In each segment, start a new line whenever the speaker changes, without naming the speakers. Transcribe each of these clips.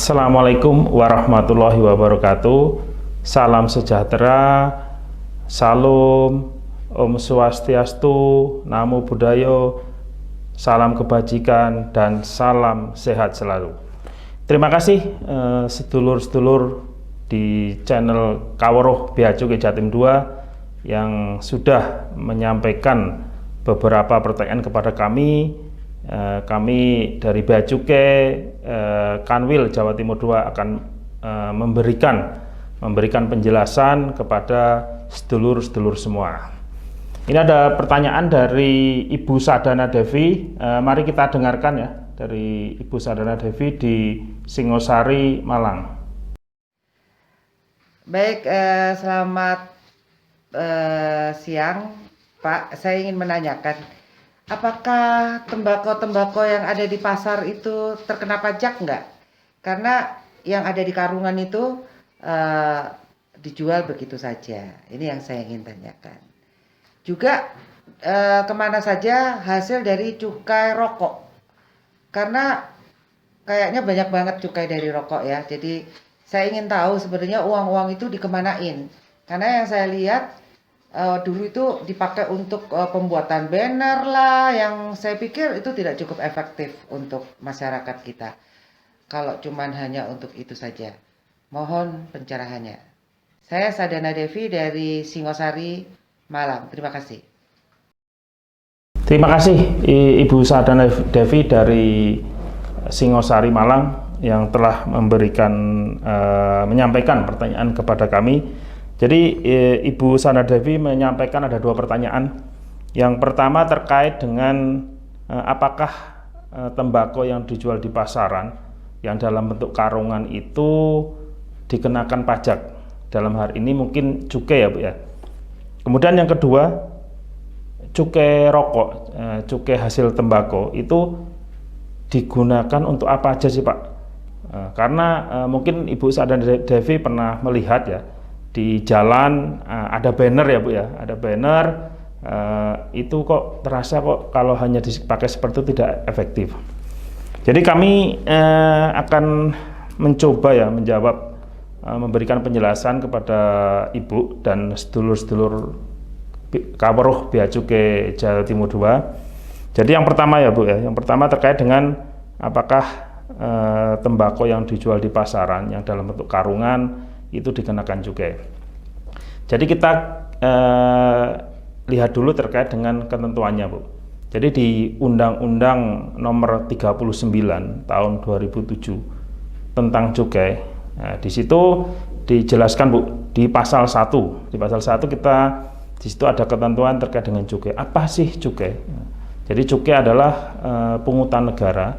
Assalamualaikum warahmatullahi wabarakatuh. Salam sejahtera, salam, Om Swastiastu, Namo Buddhaya, salam kebajikan, dan salam sehat selalu. Terima kasih sedulur-sedulur di channel Kawruh Bea Cukai Jatim 2 yang sudah menyampaikan beberapa pertanyaan kepada kami. Kami dari Bea Cukai Kanwil Jawa Timur 2 akan memberikan penjelasan kepada sedulur-sedulur semua. Ini ada pertanyaan dari Ibu Sadana Devi. Mari kita dengarkan ya, dari Ibu Sadana Devi di Singosari, Malang.
Baik, selamat siang Pak. Saya ingin menanyakan, apakah tembakau-tembakau yang ada di pasar itu terkena pajak nggak? Karena yang ada di karungan itu dijual begitu saja. Ini yang saya ingin tanyakan. Juga kemana saja hasil dari cukai rokok? Karena kayaknya banyak banget cukai dari rokok ya. Jadi saya ingin tahu sebenarnya uang-uang itu dikemanain. Karena yang saya lihat dulu itu dipakai untuk pembuatan banner lah, yang saya pikir itu tidak cukup efektif untuk masyarakat kita. Kalau cuman hanya untuk itu saja. Mohon pencerahannya. Saya Sadana Devi dari Singosari, Malang. Terima kasih.
Terima kasih Ibu Sadana Devi dari Singosari, Malang yang telah menyampaikan pertanyaan kepada kami. Jadi Ibu Sadana Devi menyampaikan ada dua pertanyaan. Yang pertama terkait dengan apakah tembakau yang dijual di pasaran yang dalam bentuk karungan itu dikenakan pajak. Dalam hal ini mungkin cukai ya Bu ya. Kemudian yang kedua, cukai rokok, cukai hasil tembakau itu digunakan untuk apa aja sih Pak? Karena mungkin Ibu Sadana Devi pernah melihat ya, di jalan ada banner ya Bu ya, ada banner itu kok terasa kok kalau hanya dipakai seperti itu tidak efektif. Jadi kami akan mencoba ya menjawab, memberikan penjelasan kepada Ibu dan sedulur-sedulur Kawruh Bea Cukai Jawa Timur 2. Jadi yang pertama ya Bu ya, yang pertama terkait dengan apakah tembakau yang dijual di pasaran yang dalam bentuk karungan itu dikenakan cukai. Jadi kita lihat dulu terkait dengan ketentuannya Bu. Jadi di Undang-Undang Nomor 39 Tahun 2007 tentang cukai, nah, di situ dijelaskan Bu, di pasal 1. Di pasal 1 di situ ada ketentuan terkait dengan cukai. Apa sih cukai? Jadi cukai adalah pungutan negara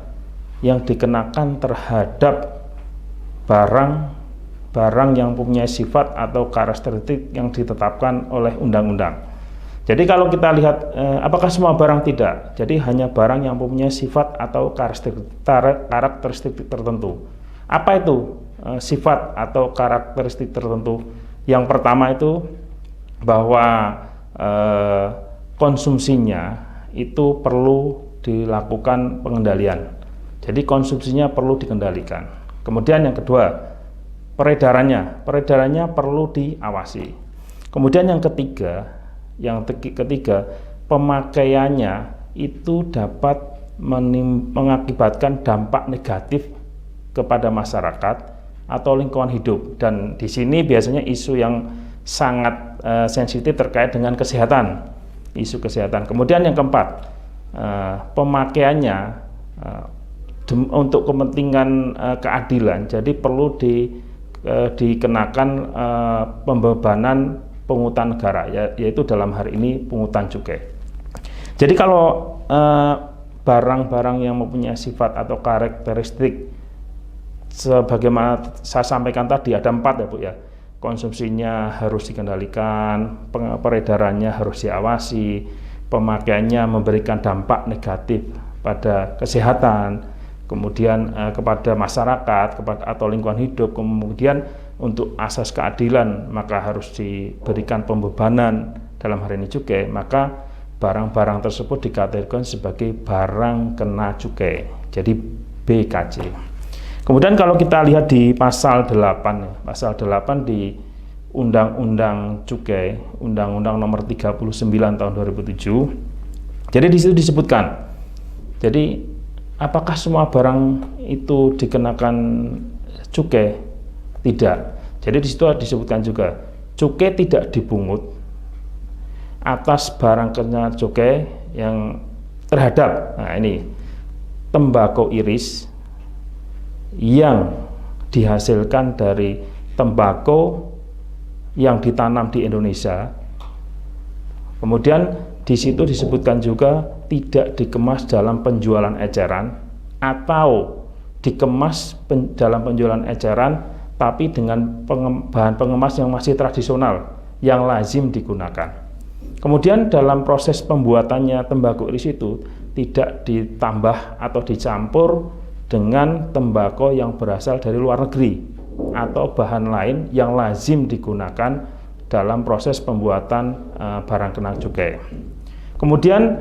yang dikenakan terhadap barang yang punya sifat atau karakteristik yang ditetapkan oleh undang-undang. Jadi kalau kita lihat apakah semua barang? Tidak. Jadi hanya barang yang punya sifat atau karakteristik tertentu. Apa itu sifat atau karakteristik tertentu? Yang pertama itu bahwa konsumsinya itu perlu dilakukan pengendalian. Jadi konsumsinya perlu dikendalikan. Kemudian yang kedua, peredarannya perlu diawasi. Kemudian yang ketiga, pemakaiannya itu dapat mengakibatkan dampak negatif kepada masyarakat atau lingkungan hidup. Dan di sini biasanya isu yang sangat sensitif terkait dengan kesehatan, isu kesehatan. Kemudian yang keempat, pemakaiannya untuk kepentingan keadilan, jadi perlu dikenakan pembebanan pungutan negara, yaitu dalam hari ini pungutan cukai. Jadi kalau barang-barang yang mempunyai sifat atau karakteristik sebagaimana saya sampaikan tadi ada 4 ya Bu ya, konsumsinya harus dikendalikan, peredarannya harus diawasi, pemakaiannya memberikan dampak negatif pada kesehatan, kemudian kepada masyarakat, atau lingkungan hidup, kemudian untuk asas keadilan maka harus diberikan pembebanan dalam hari ini cukai, maka barang-barang tersebut dikategorikan sebagai barang kena cukai, jadi BKC. Kemudian kalau kita lihat di pasal 8, ya, pasal 8 di Undang-Undang Cukai, Undang-Undang Nomor 39 tahun 2007. Jadi di situ disebutkan. Jadi apakah semua barang itu dikenakan cukai? Tidak. Jadi di situ disebutkan juga cukai tidak dipungut atas barang kena cukai yang terhadap, nah ini, tembakau iris yang dihasilkan dari tembakau yang ditanam di Indonesia. Kemudian di situ disebutkan juga tidak dikemas dalam penjualan eceran atau dikemas dalam penjualan eceran tapi dengan bahan pengemas yang masih tradisional yang lazim digunakan. Kemudian dalam proses pembuatannya tembakau iris itu tidak ditambah atau dicampur dengan tembakau yang berasal dari luar negeri atau bahan lain yang lazim digunakan dalam proses pembuatan barang kena cukai. Kemudian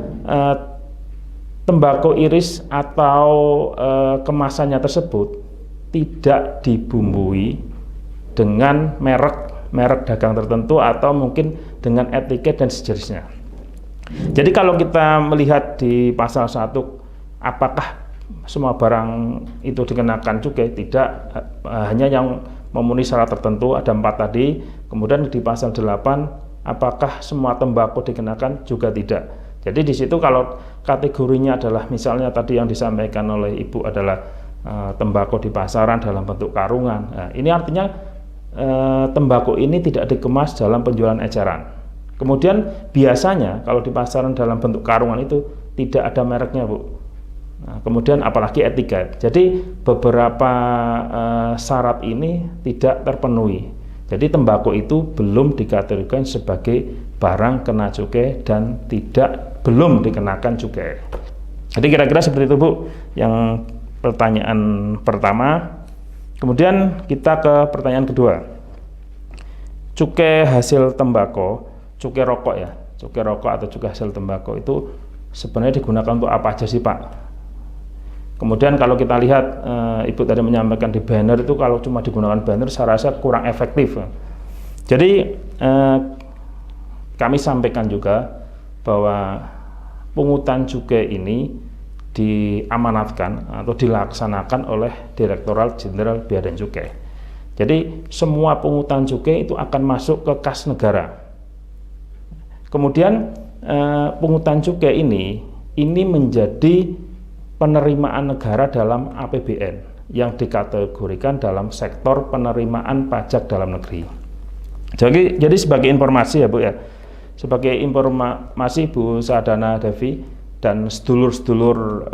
tembakau iris atau kemasannya tersebut tidak dibumbui dengan merek dagang tertentu atau mungkin dengan etiket dan sejenisnya. Jadi kalau kita melihat di pasal 1, apakah semua barang itu dikenakan cukai? Tidak, hanya yang memenuhi syarat tertentu, ada 4 tadi. Kemudian di pasal 8, apakah semua tembakau dikenakan? Juga tidak. Jadi di situ kalau kategorinya adalah misalnya tadi yang disampaikan oleh Ibu adalah tembakau di pasaran dalam bentuk karungan. Nah, ini artinya tembakau ini tidak dikemas dalam penjualan eceran. Kemudian biasanya kalau di pasaran dalam bentuk karungan itu tidak ada mereknya, Bu. Nah, kemudian apalagi etiket. Jadi beberapa syarat ini tidak terpenuhi. Jadi tembakau itu belum dikategorikan sebagai barang kena cukai dan belum dikenakan cukai. Jadi kira-kira seperti itu, Bu, yang pertanyaan pertama. Kemudian kita ke pertanyaan kedua. Cukai hasil tembakau, cukai rokok ya, cukai rokok atau cukai hasil tembakau itu sebenarnya digunakan untuk apa aja sih, Pak? Kemudian kalau kita lihat, Ibu tadi menyampaikan di banner itu kalau cuma digunakan banner saya rasa kurang efektif. Jadi kami sampaikan juga bahwa pungutan cukai ini diamanatkan atau dilaksanakan oleh Direktorat Jenderal Bea dan Cukai. Jadi semua pungutan cukai itu akan masuk ke kas negara. Kemudian pungutan cukai ini menjadi penerimaan negara dalam APBN yang dikategorikan dalam sektor penerimaan pajak dalam negeri. Jadi sebagai informasi ya, Bu ya. Sebagai informasi Bu Sadana Devi dan sedulur-sedulur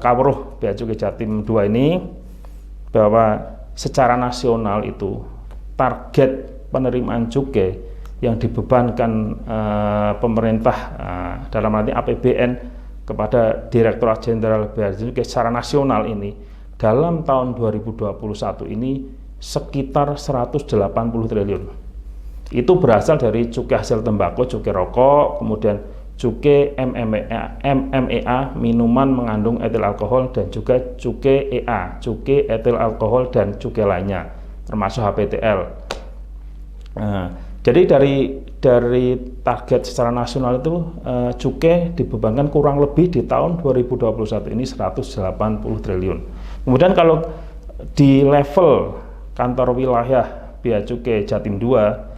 Kawruh Bea Cukai Jatim 2 ini, bahwa secara nasional itu target penerimaan cukai yang dibebankan pemerintah dalam arti APBN kepada Direktorat Jenderal Bea dan Cukai secara nasional ini dalam tahun 2021 ini sekitar 180 triliun. Itu berasal dari cukai hasil tembakau, cukai rokok, kemudian cukai MMEA, minuman mengandung etil alkohol, dan juga cukai EA, cukai etil alkohol dan cukai lainnya, termasuk HPTL. Jadi dari target secara nasional itu cukai dibebankan kurang lebih di tahun 2021 ini 180 triliun. Kemudian kalau di level kantor wilayah Bea Cukai Jatim 2,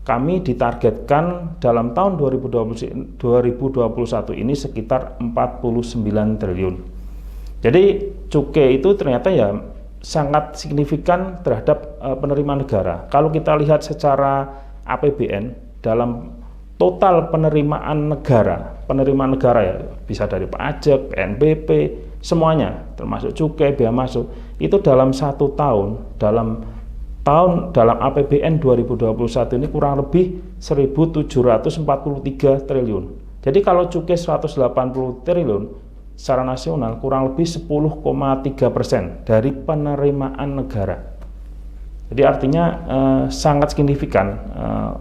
kami ditargetkan dalam tahun 2021 ini sekitar 49 triliun. Jadi cukai itu ternyata ya sangat signifikan terhadap penerimaan negara. Kalau kita lihat secara APBN dalam total penerimaan negara ya bisa dari pajak, PNBP, semuanya termasuk cukai, bea masuk, itu dalam 1 tahun dalam APBN 2021 ini kurang lebih 1.743 triliun. Jadi kalau cukai 180 triliun secara nasional kurang lebih 10,3% dari penerimaan negara. Jadi artinya sangat signifikan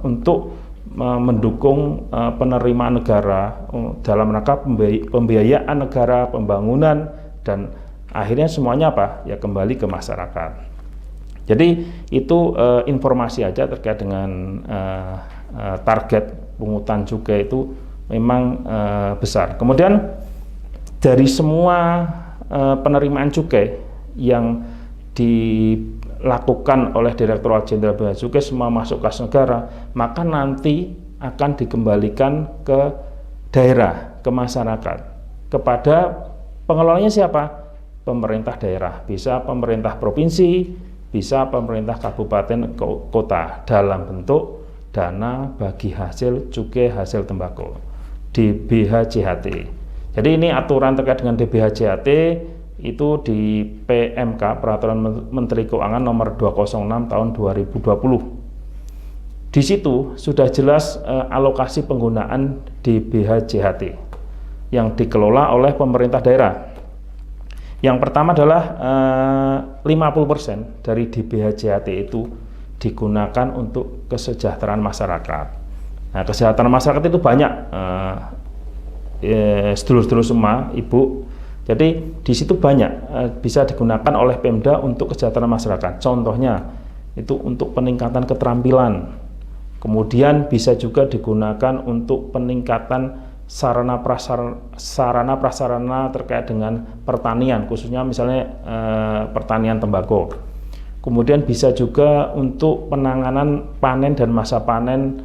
untuk mendukung penerimaan negara dalam rangka pembiayaan negara, pembangunan, dan akhirnya semuanya apa? Ya kembali ke masyarakat. Jadi itu informasi aja terkait dengan target pungutan cukai itu memang besar. Kemudian dari semua penerimaan cukai yang dilakukan oleh Direktorat Jenderal Bea Cukai semua masuk kas negara, maka nanti akan dikembalikan ke daerah, ke masyarakat, kepada pengelolanya siapa? Pemerintah daerah, bisa pemerintah provinsi, bisa pemerintah kabupaten kota dalam bentuk dana bagi hasil cukai hasil tembakau DBHJHT. Jadi ini aturan terkait dengan DBHJHT itu di PMK Peraturan Menteri Keuangan nomor 206 tahun 2020. Di situ sudah jelas alokasi penggunaan DBHJHT yang dikelola oleh pemerintah daerah. Yang pertama adalah 50% dari DBHJHT itu digunakan untuk kesejahteraan masyarakat. Nah, kesejahteraan masyarakat itu banyak, sedulur-sedulur semua, Ibu. Jadi di situ banyak bisa digunakan oleh Pemda untuk kesejahteraan masyarakat. Contohnya itu untuk peningkatan keterampilan. Kemudian bisa juga digunakan untuk peningkatan sarana prasarana terkait dengan pertanian, khususnya misalnya pertanian tembakau. Kemudian bisa juga untuk penanganan panen dan masa panen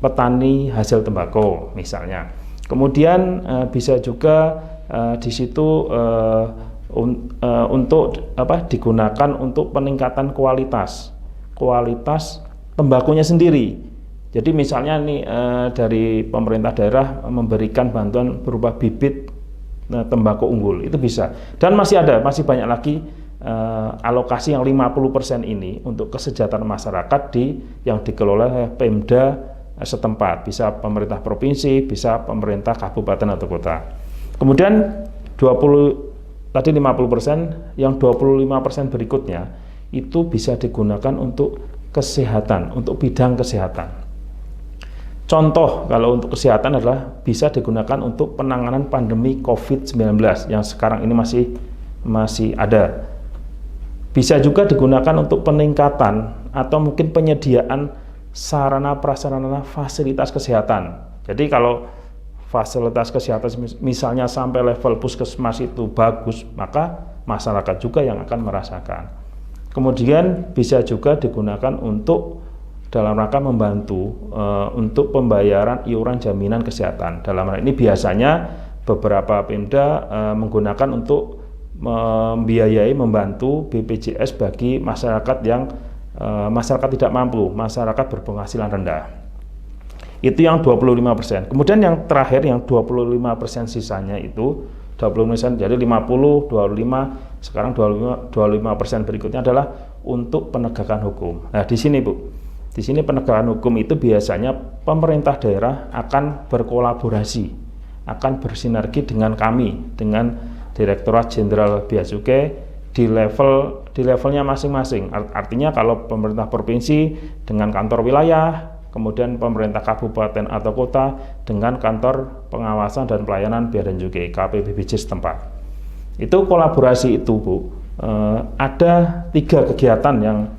petani hasil tembakau misalnya. Kemudian bisa juga di situ untuk digunakan untuk peningkatan kualitas tembakunya sendiri. Jadi misalnya nih dari pemerintah daerah memberikan bantuan berupa bibit tembakau unggul, itu bisa. Dan masih banyak lagi alokasi yang 50% ini untuk kesejahteraan masyarakat yang dikelola oleh Pemda setempat, bisa pemerintah provinsi, bisa pemerintah kabupaten atau kota. Kemudian 50%, yang 25% berikutnya itu bisa digunakan untuk kesehatan, untuk bidang kesehatan. Contoh kalau untuk kesehatan adalah bisa digunakan untuk penanganan pandemi COVID-19 yang sekarang ini masih ada. Bisa juga digunakan untuk peningkatan atau mungkin penyediaan sarana prasarana fasilitas kesehatan. Jadi kalau fasilitas kesehatan misalnya sampai level puskesmas itu bagus, maka masyarakat juga yang akan merasakan. Kemudian bisa juga digunakan untuk dalam rangka membantu untuk pembayaran iuran jaminan kesehatan. Dalam hal ini biasanya beberapa Pemda menggunakan untuk membiayai, membantu BPJS bagi masyarakat yang masyarakat tidak mampu, masyarakat berpenghasilan rendah. Itu yang 25%. Kemudian yang terakhir yang 25% sisanya itu 20%, jadi 50, 25, sekarang 25% berikutnya adalah untuk penegakan hukum. Nah, di sini Bu, di sini penegakan hukum itu biasanya pemerintah daerah akan berkolaborasi, akan bersinergi dengan kami, dengan Direktorat Jenderal Bea Cukai di levelnya masing-masing. Artinya kalau pemerintah provinsi dengan kantor wilayah, kemudian pemerintah kabupaten atau kota dengan kantor pengawasan dan pelayanan bea dan cukai KPBBJ setempat. Itu kolaborasi itu Bu. Ada 3 kegiatan yang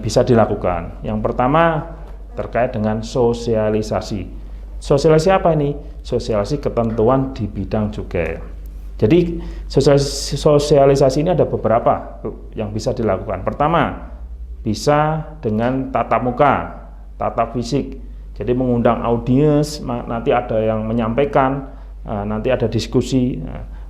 bisa dilakukan. Yang pertama terkait dengan sosialisasi. Sosialisasi apa ini? Sosialisasi ketentuan di bidang cukai. Jadi sosialisasi ini ada beberapa yang bisa dilakukan. Pertama, bisa dengan tatap muka, tatap fisik. Jadi mengundang audiens, nanti ada yang menyampaikan, nanti ada diskusi.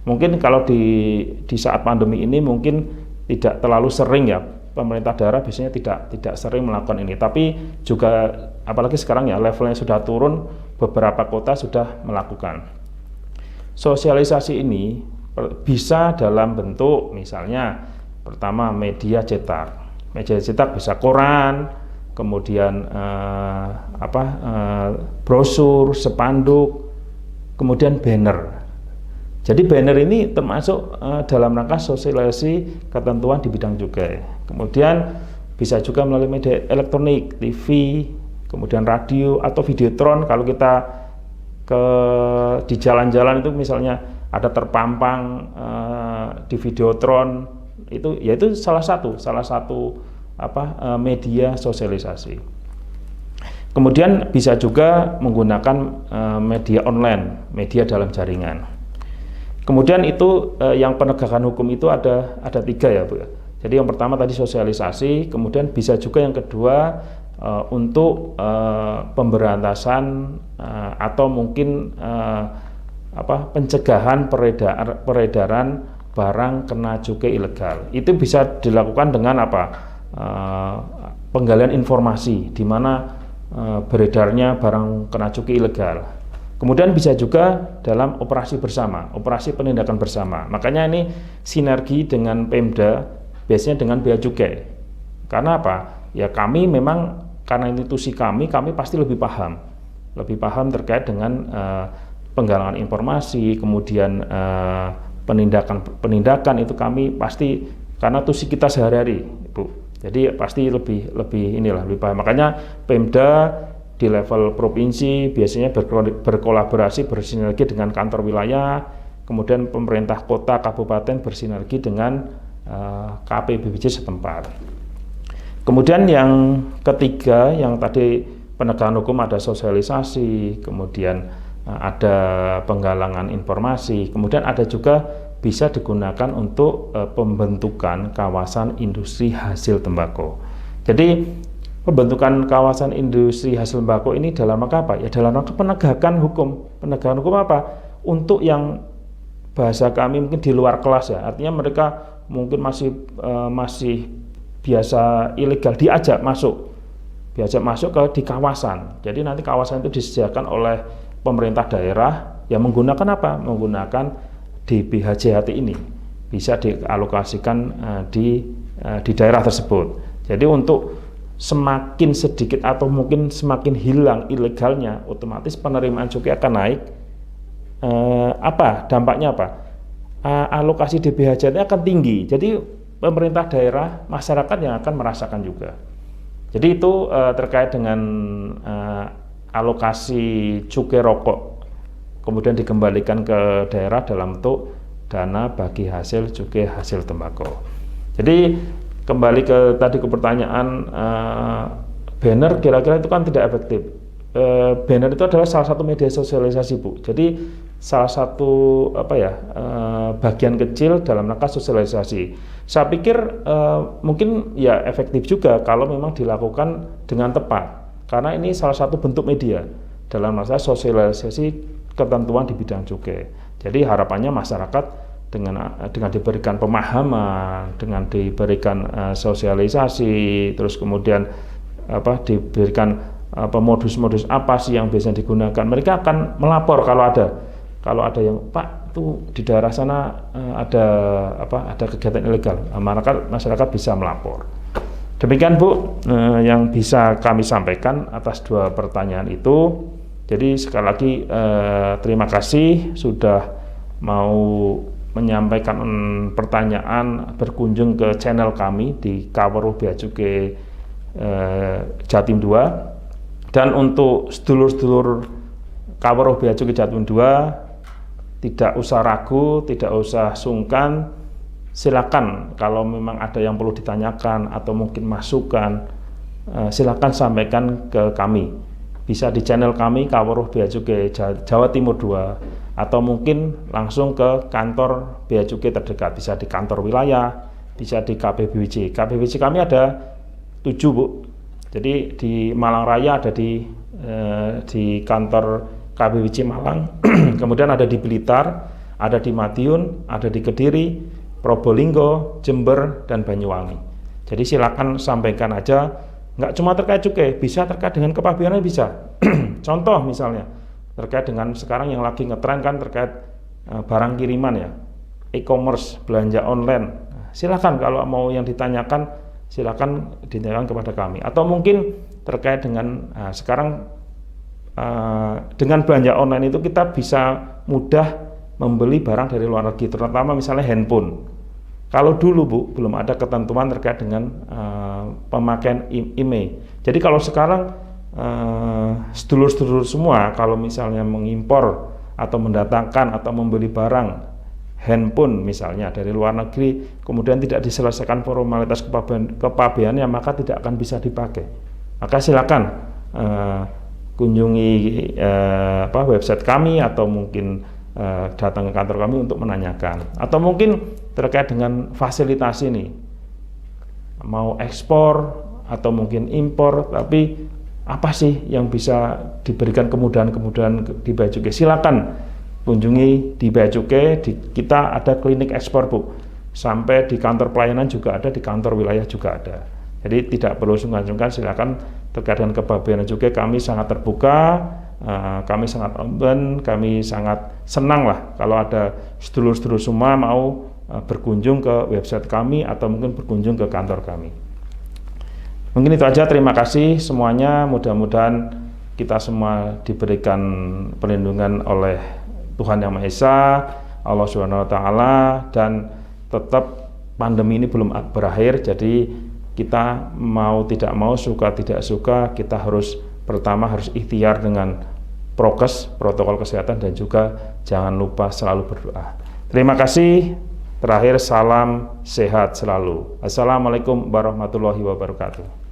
Mungkin kalau di saat pandemi ini mungkin tidak terlalu sering ya. Pemerintah daerah biasanya tidak sering melakukan ini, tapi juga apalagi sekarang ya levelnya sudah turun, beberapa kota sudah melakukan. Sosialisasi ini bisa dalam bentuk misalnya pertama media cetak. Media cetak bisa koran, kemudian brosur, spanduk, kemudian banner. Jadi banner ini termasuk dalam rangka sosialisasi ketentuan di bidang cukai. Kemudian bisa juga melalui media elektronik, TV, kemudian radio atau videotron. Kalau kita di jalan-jalan itu misalnya ada terpampang di Videotron itu, yaitu salah satu media sosialisasi. Kemudian bisa juga menggunakan media online, media dalam jaringan. Kemudian itu yang penegakan hukum itu ada 3 ya Bu. Jadi yang pertama tadi sosialisasi, kemudian bisa juga yang kedua untuk pemberantasan atau mungkin pencegahan peredaran barang kena cukai ilegal. Itu bisa dilakukan dengan penggalian informasi di mana beredarnya barang kena cukai ilegal. Kemudian bisa juga dalam operasi bersama, operasi penindakan bersama. Makanya ini sinergi dengan Pemda, biasanya dengan Bea Cukai. Karena apa? Ya kami memang karena institusi kami pasti lebih paham terkait dengan penggalangan informasi, kemudian penindakan itu kami pasti karena tusi kita sehari-hari, Bu. Jadi pasti lebih paham. Makanya Pemda di level provinsi biasanya berkolaborasi, bersinergi dengan kantor wilayah, kemudian pemerintah kota, kabupaten bersinergi dengan KPBBJ setempat. Kemudian yang ketiga, yang tadi penegakan hukum ada sosialisasi, kemudian ada penggalangan informasi, kemudian ada juga bisa digunakan untuk pembentukan kawasan industri hasil tembakau. Jadi pembentukan kawasan industri hasil tembakau ini dalam rangka apa? Ya dalam rangka penegakan hukum. Penegakan hukum apa? Untuk yang bahasa kami mungkin di luar kelas ya, artinya mereka mungkin masih biasa ilegal, diajak masuk di kawasan. Jadi nanti kawasan itu disediakan oleh pemerintah daerah yang menggunakan apa? Menggunakan DBHJHT ini bisa dialokasikan di daerah tersebut. Jadi untuk semakin sedikit atau mungkin semakin hilang ilegalnya, otomatis penerimaan cukai akan naik. Dampaknya apa? Alokasi DBHJHT akan tinggi. Jadi pemerintah daerah, masyarakat yang akan merasakan juga. Jadi itu terkait dengan alokasi cukai rokok, kemudian dikembalikan ke daerah dalam bentuk dana bagi hasil cukai hasil tembakau. Jadi kembali ke pertanyaan banner, kira-kira itu kan tidak efektif. Banner itu adalah salah satu media sosialisasi, Bu. Jadi salah satu bagian kecil dalam rangka sosialisasi. Saya pikir mungkin ya efektif juga kalau memang dilakukan dengan tepat, karena ini salah satu bentuk media dalam rangka sosialisasi ketentuan di bidang cukai. Jadi harapannya masyarakat dengan diberikan pemahaman, dengan diberikan sosialisasi, terus kemudian diberikan modus-modus apa sih yang biasanya digunakan, mereka akan melapor kalau ada yang Pak tuh di daerah sana ada kegiatan ilegal, masyarakat bisa melapor. Demikian Bu yang bisa kami sampaikan atas 2 pertanyaan itu. Jadi sekali lagi terima kasih sudah mau menyampaikan pertanyaan, berkunjung ke channel kami di Kaweruh Bea Cukai Jatim 2. Dan untuk sedulur-sedulur Kaweruh Bea Cukai Jatim 2, tidak usah ragu, tidak usah sungkan, silakan kalau memang ada yang perlu ditanyakan atau mungkin masukan, silakan sampaikan ke kami. Bisa di channel kami Kaweruh Bea Cukai Jawa Timur 2, atau mungkin langsung ke kantor Bea Cukai terdekat, bisa di kantor wilayah, bisa di KPBBJ. KPBBJ kami ada 7 Bu. Jadi di Malang Raya ada di kantor KPBBJ Malang, kemudian ada di Blitar, ada di Madiun, ada di Kediri, Probolinggo, Jember, dan Banyuwangi. Jadi silakan sampaikan aja. Nggak cuma terkait cukai, bisa terkait dengan kepabeanan bisa. Contoh misalnya terkait dengan sekarang yang lagi ngetren kan terkait barang kiriman ya, e-commerce, belanja online. Silakan kalau mau yang ditanyakan, silakan ditanyakan kepada kami. Atau mungkin terkait dengan sekarang dengan belanja online itu kita bisa mudah membeli barang dari luar negeri, terutama misalnya handphone. Kalau dulu Bu, belum ada ketentuan terkait dengan pemakaian IMEI. Jadi kalau sekarang sedulur-sedulur semua kalau misalnya mengimpor atau mendatangkan atau membeli barang handphone misalnya dari luar negeri, kemudian tidak diselesaikan formalitas kepabeannya, maka tidak akan bisa dipakai. Maka silakan kunjungi website kami atau mungkin datang ke kantor kami untuk menanyakan. Atau mungkin terkait dengan fasilitasi ini, mau ekspor atau mungkin impor, tapi apa sih yang bisa diberikan kemudahan-kemudahan di Bea Cukai? Silakan kunjungi di Bea Cukai. Kita ada klinik ekspor, Bu. Sampai di kantor pelayanan juga ada, di kantor wilayah juga ada. Jadi tidak perlu sungkan-sungkan, silakan. Terkait dengan kepabeanan cukai kami sangat terbuka, kami sangat open, kami sangat senang lah kalau ada sedulur-sedulur semua mau berkunjung ke website kami atau mungkin berkunjung ke kantor kami. Mungkin itu aja, terima kasih semuanya, mudah-mudahan kita semua diberikan perlindungan oleh Tuhan Yang Maha Esa, Allah Subhanahu wa Ta'ala, dan tetap pandemi ini belum berakhir. Jadi kita mau tidak mau, suka tidak suka, kita harus pertama harus ikhtiar dengan prokes, protokol kesehatan, dan juga jangan lupa selalu berdoa. Terima kasih. Terakhir, salam sehat selalu. Assalamualaikum warahmatullahi wabarakatuh.